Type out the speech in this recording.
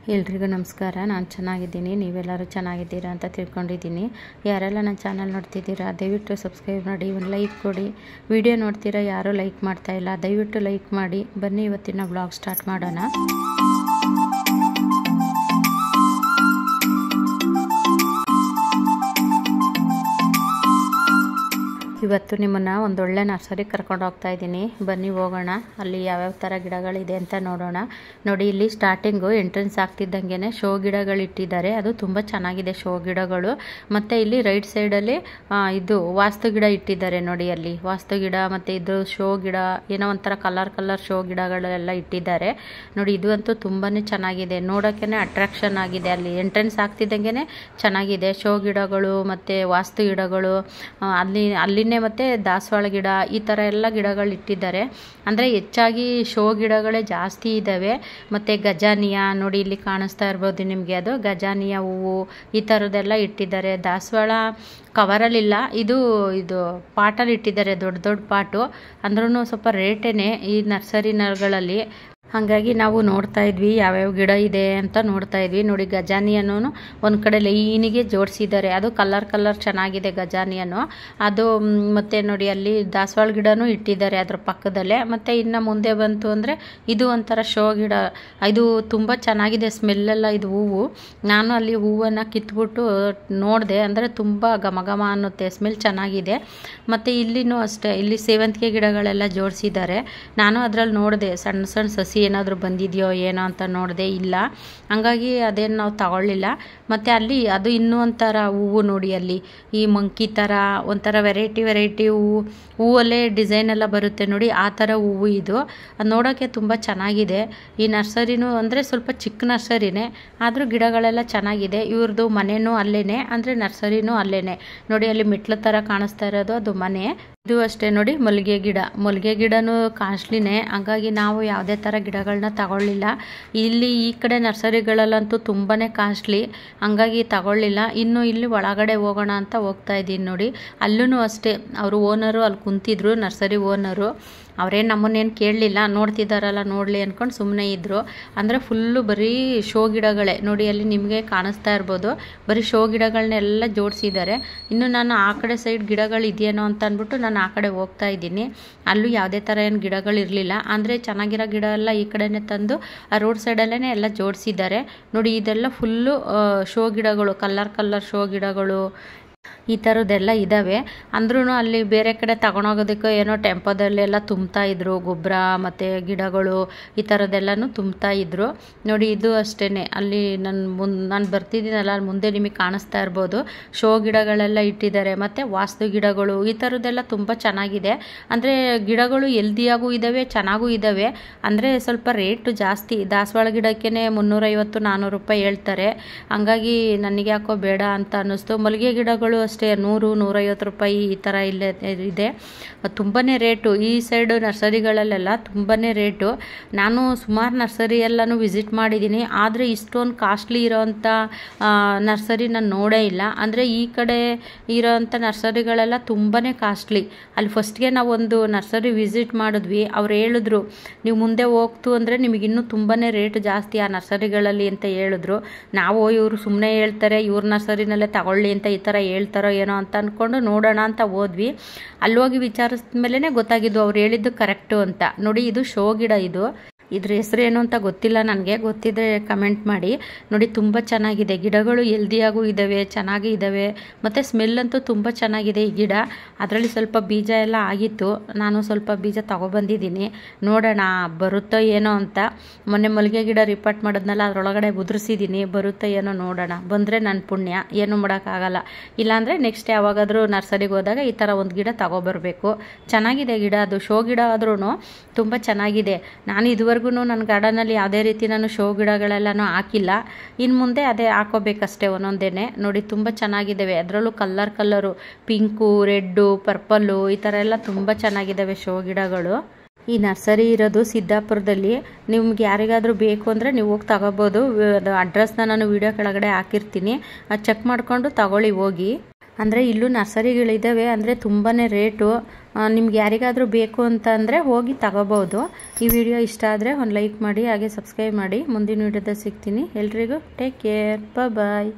ಎಲ್ರಿಗೂ ನಮಸ್ಕಾರ. ನಾನು ಚೆನ್ನಾಗಿದ್ದೀನಿ, ನೀವೆಲ್ಲರೂ ಚೆನ್ನಾಗಿದ್ದೀರಾ ಅಂತ ತಿಳ್ಕೊಂಡಿದ್ದೀನಿ. ಯಾರೆಲ್ಲ ನನ್ನ ಚಾನಲ್ ನೋಡ್ತಿದ್ದೀರಾ ದಯವಿಟ್ಟು ಸಬ್ಸ್ಕ್ರೈಬ್ ಮಾಡಿ, ಒಂದು ಲೈಕ್ ಕೊಡಿ. ವಿಡಿಯೋ ನೋಡ್ತೀರಾ ಯಾರೂ ಲೈಕ್ ಮಾಡ್ತಾ ಇಲ್ಲ, ದಯವಿಟ್ಟು ಲೈಕ್ ಮಾಡಿ. ಬನ್ನಿ ಇವತ್ತಿನ ಬ್ಲಾಗ್ ಸ್ಟಾರ್ಟ್ ಮಾಡೋಣ. ಇವತ್ತು ನಿಮ್ಮನ್ನು ಒಂದೊಳ್ಳೆ ನರ್ಸರಿ ಕರ್ಕೊಂಡು ಹೋಗ್ತಾ ಇದ್ದೀನಿ. ಬನ್ನಿ ಹೋಗೋಣ, ಅಲ್ಲಿ ಯಾವ್ಯಾವ ಥರ ಗಿಡಗಳಿದೆ ಅಂತ ನೋಡೋಣ. ನೋಡಿ, ಇಲ್ಲಿ ಸ್ಟಾರ್ಟಿಂಗು ಎಂಟ್ರೆನ್ಸ್ ಆಗ್ತಿದ್ದಂಗೆ ಶೋ ಗಿಡಗಳು ಇಟ್ಟಿದ್ದಾರೆ. ಅದು ತುಂಬ ಚೆನ್ನಾಗಿದೆ ಶೋ ಗಿಡಗಳು. ಮತ್ತು ಇಲ್ಲಿ ರೈಟ್ ಸೈಡಲ್ಲಿ ಇದು ವಾಸ್ತು ಗಿಡ ಇಟ್ಟಿದ್ದಾರೆ. ನೋಡಿ, ಅಲ್ಲಿ ವಾಸ್ತು ಗಿಡ ಮತ್ತು ಇದು ಶೋ ಗಿಡ, ಏನೋ ಒಂಥರ ಕಲರ್ ಶೋ ಗಿಡಗಳೆಲ್ಲ ಇಟ್ಟಿದ್ದಾರೆ. ನೋಡಿ, ಇದು ಅಂತೂ ತುಂಬಾ ಚೆನ್ನಾಗಿದೆ, ನೋಡೋಕ್ಕೇ ಅಟ್ರಾಕ್ಷನ್ ಆಗಿದೆ. ಅಲ್ಲಿ ಎಂಟ್ರೆನ್ಸ್ ಆಗ್ತಿದ್ದಂಗೆ ಚೆನ್ನಾಗಿದೆ ಶೋ ಗಿಡಗಳು ಮತ್ತು ವಾಸ್ತು ಗಿಡಗಳು. ಅಲ್ಲಿನೇ ಮತ್ತು ದಾಸವಾಳ ಗಿಡ, ಈ ಥರ ಎಲ್ಲ ಗಿಡಗಳು ಇಟ್ಟಿದ್ದಾರೆ. ಅಂದರೆ ಹೆಚ್ಚಾಗಿ ಶೋ ಗಿಡಗಳೇ ಜಾಸ್ತಿ ಇದ್ದಾವೆ. ಮತ್ತು ಗಜಾನಿಯಾ ನೋಡಿ, ಇಲ್ಲಿ ಕಾಣಿಸ್ತಾ ಇರ್ಬೋದು ನಿಮಗೆ, ಅದು ಗಜಾನಿಯಾ ಹೂವು ಈ ಥರದ್ದೆಲ್ಲ ಇಟ್ಟಿದ್ದಾರೆ. ದಾಸವಾಳ ಕವರಲ್ಲಿಲ್ಲ, ಇದು ಪಾಟಲ್ಲಿ ಇಟ್ಟಿದ್ದಾರೆ, ದೊಡ್ಡ ಪಾಟು. ಅಂದ್ರೂ ಸ್ವಲ್ಪ ರೇಟೇನೆ ಈ ನರ್ಸರಿಗಳಲ್ಲಿ. ಹಾಗಾಗಿ ನಾವು ನೋಡ್ತಾ ಇದ್ವಿ ಯಾವ್ಯಾವ ಗಿಡ ಇದೆ ಅಂತ ನೋಡ್ತಾ ಇದ್ವಿ. ನೋಡಿ, ಗಜಾನಿಯನ್ನು ಒಂದು ಕಡೆ ಲೈನಿಗೆ ಜೋಡಿಸಿದ್ದಾರೆ. ಅದು ಕಲರ್ ಚೆನ್ನಾಗಿದೆ ಗಜಾನಿಯನ್ನು ಅದು. ಮತ್ತು ನೋಡಿ, ಅಲ್ಲಿ ದಾಸವಾಳ ಗಿಡನೂ ಇಟ್ಟಿದ್ದಾರೆ ಅದ್ರ ಪಕ್ಕದಲ್ಲೇ. ಮತ್ತು ಇನ್ನು ಮುಂದೆ ಬಂತು ಅಂದರೆ ಇದು ಒಂಥರ ಶೋ ಗಿಡ. ಇದು ತುಂಬ ಚೆನ್ನಾಗಿದೆ ಸ್ಮೆಲ್ಲೆಲ್ಲ. ಇದು ಹೂವು, ನಾನು ಅಲ್ಲಿ ಹೂವನ್ನು ಕಿತ್ಬಿಟ್ಟು ನೋಡಿದೆ. ಅಂದರೆ ತುಂಬ ಘಮ ಅನ್ನುತ್ತೆ, ಸ್ಮೆಲ್ ಚೆನ್ನಾಗಿದೆ. ಮತ್ತು ಇಲ್ಲಿನೂ ಅಷ್ಟೇ, ಇಲ್ಲಿ ಸೇವಂತಿಗೆ ಗಿಡಗಳೆಲ್ಲ ಜೋಡಿಸಿದ್ದಾರೆ. ನಾನು ಅದರಲ್ಲಿ ನೋಡಿದೆ, ಸಣ್ಣ ಸಸಿ ಏನಾದರೂ ಬಂದಿದೆಯೋ ಏನೋ ಅಂತ ನೋಡಿದೆ, ಇಲ್ಲ. ಹಂಗಾಗಿ ಅದೇನು ನಾವು ತಗೊಳ್ಳಿಲ್ಲ. ಮತ್ತು ಅಲ್ಲಿ ಅದು ಇನ್ನೂ ಒಂಥರ ಹೂವು ನೋಡಿ, ಅಲ್ಲಿ ಈ ಮಂಕಿ ಥರ ಒಂಥರ ವೆರೈಟಿ ಹೂವಲ್ಲೇ ಡಿಸೈನ್ ಎಲ್ಲ ಬರುತ್ತೆ ನೋಡಿ, ಆ ಥರ ಹೂವು ಇದು. ಅದು ನೋಡೋಕ್ಕೆ ತುಂಬ ಚೆನ್ನಾಗಿದೆ. ಈ ನರ್ಸರಿನೂ ಅಂದರೆ ಸ್ವಲ್ಪ ಚಿಕ್ಕ ನರ್ಸರಿನೇ, ಆದರೂ ಗಿಡಗಳೆಲ್ಲ ಚೆನ್ನಾಗಿದೆ. ಇವ್ರದ್ದು ಮನೆಯೂ ಅಲ್ಲೇ, ಅಂದರೆ ನರ್ಸರಿನೂ ಅಲ್ಲೇ. ನೋಡಿ, ಅಲ್ಲಿ ಮೆಟ್ಲು ಥರ ಕಾಣಿಸ್ತಾ ಇರೋದು ಅದು ಮನೆ. ಇದು ಅಷ್ಟೇ ನೋಡಿ, ಮಲ್ಲಿಗೆ ಗಿಡನೂ ಕಾಸ್ಟ್ಲಿನೇ. ಹಂಗಾಗಿ ನಾವು ಯಾವುದೇ ಥರ ಗಿಡಗಳನ್ನ ತಗೊಳ್ಳಿಲ್ಲ. ಇಲ್ಲಿ ಈ ಕಡೆ ನರ್ಸರಿಗಳಲ್ಲಂತೂ ತುಂಬಾ ಕಾಸ್ಟ್ಲಿ, ಹಂಗಾಗಿ ತಗೊಳ್ಳಿಲ್ಲ. ಇನ್ನು ಇಲ್ಲಿ ಒಳಗಡೆ ಹೋಗೋಣ ಅಂತ ಹೋಗ್ತಾ ಇದ್ದೀನಿ. ನೋಡಿ, ಅಲ್ಲೂ ಅಷ್ಟೇ, ಅವರು ಓನರು ಅಲ್ಲಿ ಕುಂತಿದ್ರು, ನರ್ಸರಿ ಓನರು. ಅವರೇನು ನಮ್ಮನ್ನೇನು ಕೇಳಲಿಲ್ಲ, ನೋಡ್ತಿದ್ದಾರಲ್ಲ ನೋಡಲಿ ಅಂದ್ಕೊಂಡು ಸುಮ್ಮನೆ ಇದ್ದರು. ಅಂದರೆ ಫುಲ್ಲು ಬರೀ ಶೋ ಗಿಡಗಳೇ. ನೋಡಿ, ಅಲ್ಲಿ ನಿಮಗೆ ಕಾಣಿಸ್ತಾ ಇರ್ಬೋದು, ಬರೀ ಶೋ ಗಿಡಗಳನ್ನೆಲ್ಲ ಜೋಡಿಸಿದ್ದಾರೆ. ಇನ್ನು ನಾನು ಆ ಕಡೆ ಸೈಡ್ ಗಿಡಗಳು ಇದೆಯೇನೋ ಅಂತ ಅಂದ್ಬಿಟ್ಟು ನಾನು ಆ ಕಡೆ ಹೋಗ್ತಾ ಇದ್ದೀನಿ. ಅಲ್ಲೂ ಯಾವುದೇ ಥರ ಏನು ಗಿಡಗಳಿರಲಿಲ್ಲ. ಅಂದರೆ ಚೆನ್ನಾಗಿರೋ ಗಿಡ ಎಲ್ಲ ಈ ಕಡೆನೇ ತಂದು ಆ ರೋಡ್ ಸೈಡಲ್ಲೇ ಎಲ್ಲ ಜೋಡಿಸಿದ್ದಾರೆ. ನೋಡಿ, ಇದೆಲ್ಲ ಫುಲ್ಲು ಶೋ ಗಿಡಗಳು, ಕಲರ್ ಶೋ ಗಿಡಗಳು ಈ ಥರದ್ದೆಲ್ಲ ಇದ್ದಾವೆ. ಅಂದ್ರೂ ಅಲ್ಲಿ ಬೇರೆ ಕಡೆ ತಗೊಂಡೋಗೋದಕ್ಕೆ ಏನೋ ಟೆಂಪೋದಲ್ಲೆಲ್ಲ ತುಂಬ್ತಾ ಇದ್ರು, ಗೊಬ್ಬರ ಮತ್ತು ಗಿಡಗಳು ಈ ಥರದ್ದೆಲ್ಲನೂ ತುಂಬ್ತಾ ಇದ್ರು. ನೋಡಿ, ಇದು ಅಷ್ಟೇ, ಅಲ್ಲಿ ನಾನು ಬರ್ತಿದ್ದೀನಲ್ಲ, ಅಲ್ಲಿ ಮುಂದೆ ನಿಮಗೆ ಕಾಣಿಸ್ತಾ ಇರ್ಬೋದು, ಶೋ ಗಿಡಗಳೆಲ್ಲ ಇಟ್ಟಿದ್ದಾರೆ. ಮತ್ತು ವಾಸ್ತು ಗಿಡಗಳು ಈ ಥರದ್ದೆಲ್ಲ ತುಂಬ ಚೆನ್ನಾಗಿದೆ. ಅಂದರೆ ಗಿಡಗಳು ಹೆಲ್ದಿಯಾಗೂ ಇದ್ದಾವೆ, ಚೆನ್ನಾಗೂ ಇದ್ದಾವೆ. ಅಂದರೆ ಸ್ವಲ್ಪ ರೇಟು ಜಾಸ್ತಿ. ದಾಸವಾಳ ಗಿಡಕ್ಕೇ 350-400 ರೂಪಾಯಿ ಹೇಳ್ತಾರೆ. ಹಂಗಾಗಿ ನನಗೆ ಯಾಕೋ ಬೇಡ ಅಂತ ಅನ್ನಿಸ್ತು. ಮಲ್ಲಿಗೆ ಗಿಡಗಳು ಅಷ್ಟೇ 100-150 ರೂಪಾಯಿ ಈ ಥರ ಇಲ್ಲೇ ಇದೆ. ತುಂಬಾ ರೇಟು ಈ ಸೈಡು ನರ್ಸರಿಗಳಲ್ಲೆಲ್ಲ, ತುಂಬಾ ರೇಟು. ನಾನು ಸುಮಾರು ನರ್ಸರಿ ಎಲ್ಲನೂ ವಿಸಿಟ್ ಮಾಡಿದ್ದೀನಿ, ಆದರೆ ಇಷ್ಟೊಂದು ಕಾಸ್ಟ್ಲಿ ಇರೋವಂಥ ನರ್ಸರಿ ನಾನು ನೋಡೇ ಇಲ್ಲ. ಅಂದರೆ ಈ ಕಡೆ ಇರೋವಂಥ ನರ್ಸರಿಗಳೆಲ್ಲ ತುಂಬಾ ಕಾಸ್ಟ್ಲಿ. ಅಲ್ಲಿ ಫಸ್ಟ್ಗೆ ನಾವು ಒಂದು ನರ್ಸರಿ ವಿಸಿಟ್ ಮಾಡಿದ್ವಿ. ಅವ್ರು ಹೇಳಿದ್ರು, ನೀವು ಮುಂದೆ ಹೋಗ್ತು ಅಂದರೆ ನಿಮಗಿನ್ನೂ ತುಂಬಾ ರೇಟ್ ಜಾಸ್ತಿ ಆ ನರ್ಸರಿಗಳಲ್ಲಿ ಅಂತ ಹೇಳಿದ್ರು. ನಾವು ಇವರು ಸುಮ್ಮನೆ ಹೇಳ್ತಾರೆ, ಇವ್ರ ನರ್ಸರಿನಲ್ಲೇ ತಗೊಳ್ಳಿ ಅಂತ ಈ ಥರ ಹೇಳ್ತಾರೋ ಏನೋ ಅಂತ ಅಂದ್ಕೊಂಡು ನೋಡೋಣ ಅಂತ ಹೋದ್ವಿ. ಅಲ್ಲಿ ಹೋಗಿ ವಿಚಾರಿಸಿದ ಮೇಲೇ ಗೊತ್ತಾಗಿದ್ದು ಅವ್ರು ಹೇಳಿದ್ದು ಕರೆಕ್ಟು ಅಂತ. ನೋಡಿ, ಇದು ಶೋ ಗಿಡ. ಇದ್ರ ಹೆಸರು ಏನು ಅಂತ ಗೊತ್ತಿಲ್ಲ ನನಗೆ, ಗೊತ್ತಿದ್ರೆ ಕಮೆಂಟ್ ಮಾಡಿ. ನೋಡಿ, ತುಂಬ ಚೆನ್ನಾಗಿದೆ ಗಿಡಗಳು, ಹೆಲ್ದಿಯಾಗೂ ಇದ್ದಾವೆ, ಚೆನ್ನಾಗಿ ಇದ್ದಾವೆ. ಮತ್ತು ಸ್ಮೆಲ್ ಅಂತೂ ತುಂಬ ಚೆನ್ನಾಗಿದೆ ಈ ಗಿಡ. ಅದರಲ್ಲಿ ಸ್ವಲ್ಪ ಬೀಜ ಎಲ್ಲ ಆಗಿತ್ತು, ನಾನು ಸ್ವಲ್ಪ ಬೀಜ ತೊಗೊಬಂದಿದ್ದೀನಿ. ನೋಡೋಣ ಬರುತ್ತೋ ಏನೋ ಅಂತ. ಮೊನ್ನೆ ಮಲ್ಲಿಗೆ ಗಿಡ ರಿಪೋರ್ಟ್ ಮಾಡೋದ್ನಲ್ಲ, ಅದರೊಳಗಡೆ ಉದುರಿಸಿದ್ದೀನಿ, ಬರುತ್ತೋ ಏನೋ ನೋಡೋಣ. ಬಂದರೆ ನನ್ನ ಪುಣ್ಯ, ಏನೂ ಮಾಡೋಕ್ಕಾಗಲ್ಲ. ಇಲ್ಲಾಂದರೆ ನೆಕ್ಸ್ಟ್ ಯಾವಾಗಾದರೂ ನರ್ಸರಿಗೆ ಹೋದಾಗ ಈ ಥರ ಒಂದು ಗಿಡ ತೊಗೊಬರ್ಬೇಕು. ಚೆನ್ನಾಗಿದೆ ಗಿಡ, ಅದು ಶೋ ಗಿಡ ಆದ್ರೂ ತುಂಬ ಚೆನ್ನಾಗಿದೆ. ನಾನು ಇದುವರೆಗೂ ನನ್ನ ಗಾರ್ಡನಲ್ಲಿ ಯಾವುದೇ ರೀತಿ ನಾನು ಶೋ ಗಿಡಗಳೆಲ್ಲನೂ ಹಾಕಿಲ್ಲ. ಇನ್ನು ಮುಂದೆ ಅದೇ ಹಾಕೋಬೇಕಷ್ಟೇ ಒಂದೊಂದೇ. ನೋಡಿ, ತುಂಬ ಚೆನ್ನಾಗಿದ್ದಾವೆ. ಅದರಲ್ಲೂ ಕಲರು ಪಿಂಕು, ರೆಡ್ಡು, ಪರ್ಪಲ್ಲು ಈ ಥರ ಎಲ್ಲ ತುಂಬ ಚೆನ್ನಾಗಿದ್ದಾವೆ ಶೋ ಗಿಡಗಳು. ಈ ನರ್ಸರಿ ಇರೋದು ಸಿದ್ದಾಪುರದಲ್ಲಿ. ನಿಮ್ಗೆ ಯಾರಿಗಾದರೂ ಬೇಕು ಅಂದರೆ ನೀವು ಹೋಗಿ ತಗೋಬೋದು. ಅದು ಅಡ್ರೆಸ್ನ ನಾನು ವಿಡಿಯೋ ಕೆಳಗಡೆ ಹಾಕಿರ್ತೀನಿ, ಅದು ಚೆಕ್ ಮಾಡಿಕೊಂಡು ತಗೊಳ್ಳಿ ಹೋಗಿ. ಅಂದರೆ ಇಲ್ಲೂ ನರ್ಸರಿಗಳಿದ್ದಾವೆ, ಅಂದರೆ ತುಂಬಾ ರೇಟು. ನಿಮ್ಗೆ ಯಾರಿಗಾದರೂ ಬೇಕು ಅಂತ ಅಂದರೆ ಹೋಗಿ ತಗೋಬೋದು. ಈ ವಿಡಿಯೋ ಇಷ್ಟ ಆದರೆ ಒಂದು ಲೈಕ್ ಮಾಡಿ, ಹಾಗೆ ಸಬ್ಸ್ಕ್ರೈಬ್ ಮಾಡಿ. ಮುಂದಿನ ವಿಡಿಯೋದಲ್ಲಿ ಸಿಗ್ತೀನಿ. ಎಲ್ರಿಗೂ ಟೇಕ್ ಕೇರ್, ಬಾಯ್.